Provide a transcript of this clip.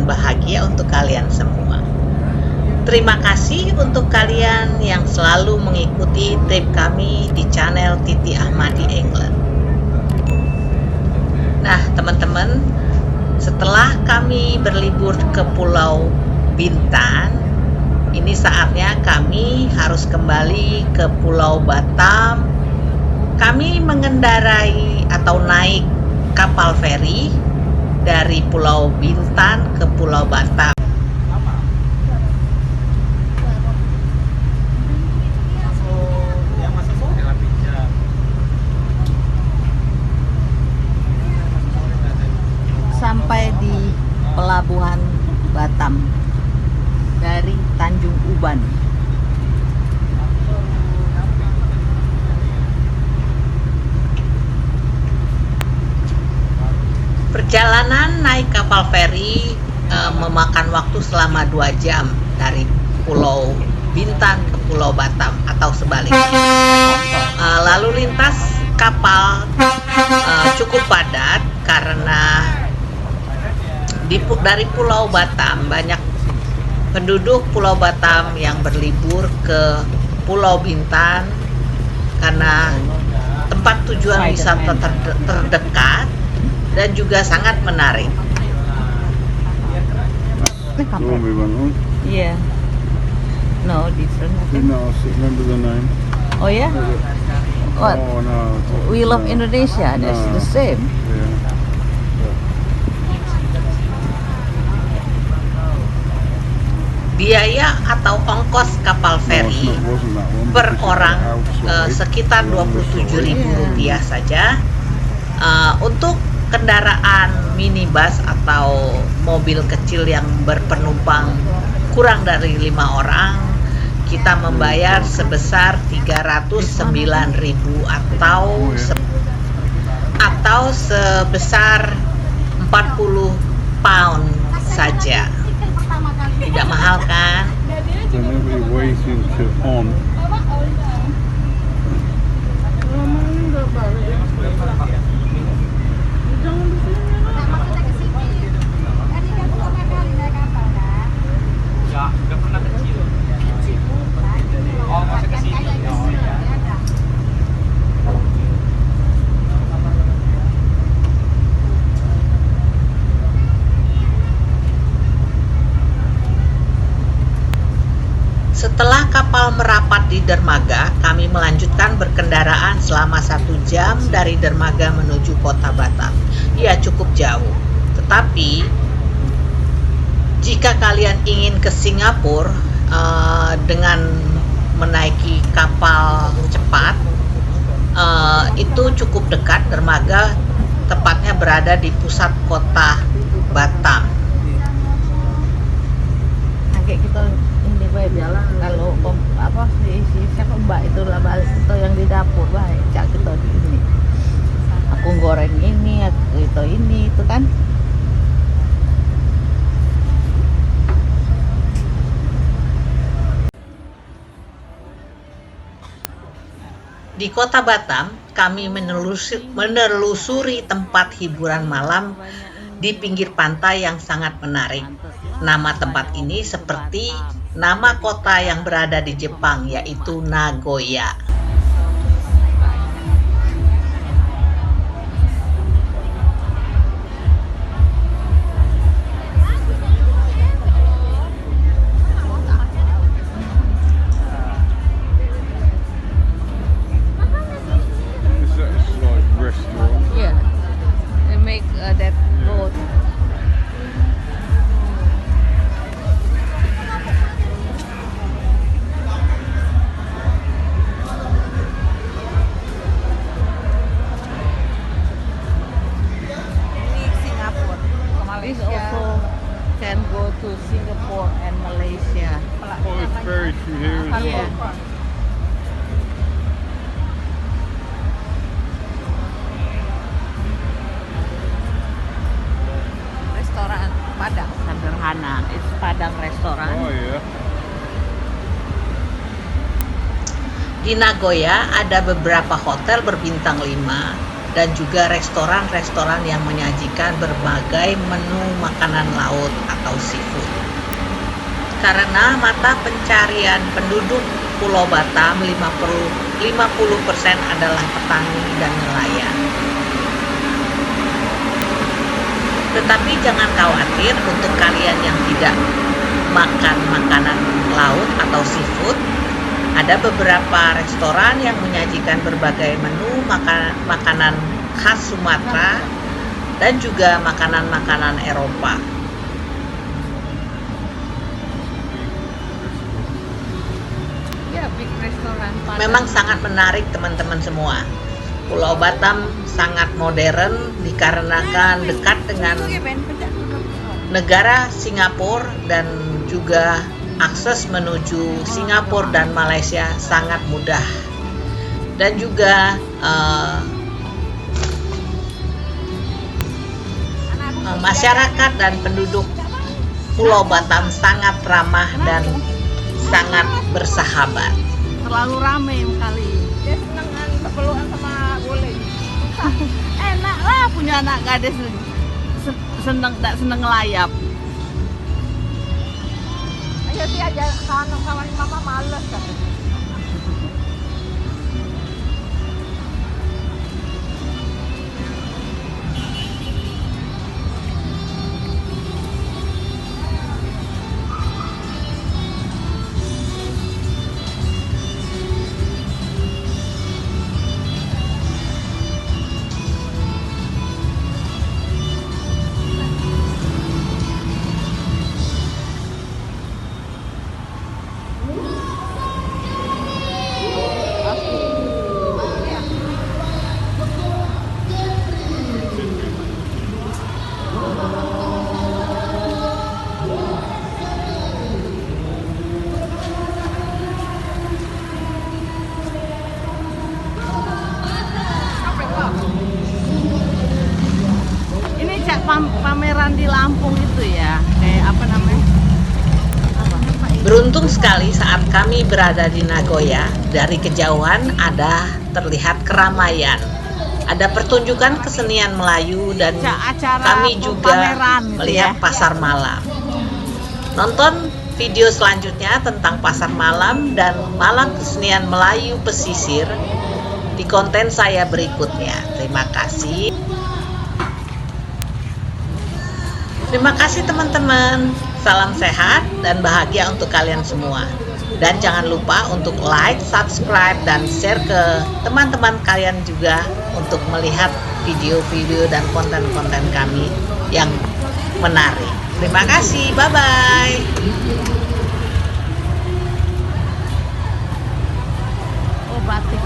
bahagia untuk kalian semua. Terima kasih untuk kalian yang selalu mengikuti trip kami di channel Titi Ahmadi England. Nah, teman-teman, setelah kami berlibur ke Pulau Bintan, ini saatnya kami harus kembali ke Pulau Batam. Kami mengendarai atau naik kapal feri dari Pulau Bintan ke Pulau Batam. Sampai di pelabuhan Batam dari Tanjung Uban. Perjalanan naik kapal feri memakan waktu selama 2 jam dari Pulau Bintan ke Pulau Batam atau sebaliknya. Lalu lintas kapal cukup padat karena dari Pulau Batam banyak penduduk Pulau Batam yang berlibur ke Pulau Bintan karena tempat tujuan wisata terdekat dan juga sangat menarik. Yeah. No, different. I think. No, remember the name? Oh yeah? What? Oh no. We love Indonesia. That's No. the same. Yeah. Biaya atau ongkos kapal feri per orang sekitar Rp27.000 saja. Untuk kendaraan minibus atau mobil kecil yang berpenumpang kurang dari 5 orang, kita membayar sebesar 309.000 atau sebesar 40 pound saja. Tidak mahal kan? Whenever you're waiting to on. Setelah kapal merapat di dermaga, kami melanjutkan berkendaraan selama 1 jam dari dermaga menuju kota Batam. Ya, cukup jauh. Tetapi, jika kalian ingin ke Singapura dengan menaiki kapal cepat, itu cukup dekat. Dermaga tepatnya berada di pusat kota Batam. Kayak kita ini baik jalan kalau siapa mbak itu lah balik itu yang di dapur baik cak kita di ini. Aku goreng ini, aku itu kan. Di kota Batam, kami menelusuri tempat hiburan malam di pinggir pantai yang sangat menarik. Nama tempat ini seperti nama kota yang berada di Jepang, yaitu Nagoya. Is that like restaurant? Yeah, they make that road. This also can go to Singapore and Malaysia. Oh, it's ferry through here as Yeah. well. Restoran Padang sederhana. It's Padang restoran. Oh yeah. Di Nagoya ada beberapa hotel berbintang 5 dan juga restoran-restoran yang menyajikan berbagai menu makanan laut atau seafood. Karena mata pencarian penduduk Pulau Batam 50% adalah petani dan nelayan. Tetapi jangan khawatir untuk kalian yang tidak makan makanan laut atau seafood. Ada beberapa restoran yang menyajikan berbagai menu makanan khas Sumatera dan juga makanan-makanan Eropa. Ya, big restoran. Memang sangat menarik teman-teman semua. Pulau Batam sangat modern dikarenakan dekat dengan negara Singapura dan juga akses menuju Singapura dan Malaysia sangat mudah. Dan juga masyarakat dan penduduk Pulau Batam sangat ramah dan sangat bersahabat. Terlalu ramai kali. Dia seneng pelukan sama guling. Enak lah punya anak gadis seneng ngelayap. Ayo sih aja kawan mama males kan. Pameran di Lampung itu ya, kayak apa namanya? Beruntung sekali saat kami berada di Nagoya, dari kejauhan ada terlihat keramaian. Ada pertunjukan kesenian Melayu dan kami juga melihat pasar malam. Nonton video selanjutnya tentang pasar malam dan malam kesenian Melayu pesisir di konten saya berikutnya. Terima kasih. Terima kasih teman-teman. Salam sehat dan bahagia untuk kalian semua. Dan jangan lupa untuk like, subscribe, dan share ke teman-teman kalian juga untuk melihat video-video dan konten-konten kami yang menarik. Terima kasih. Bye-bye. Oh, batik.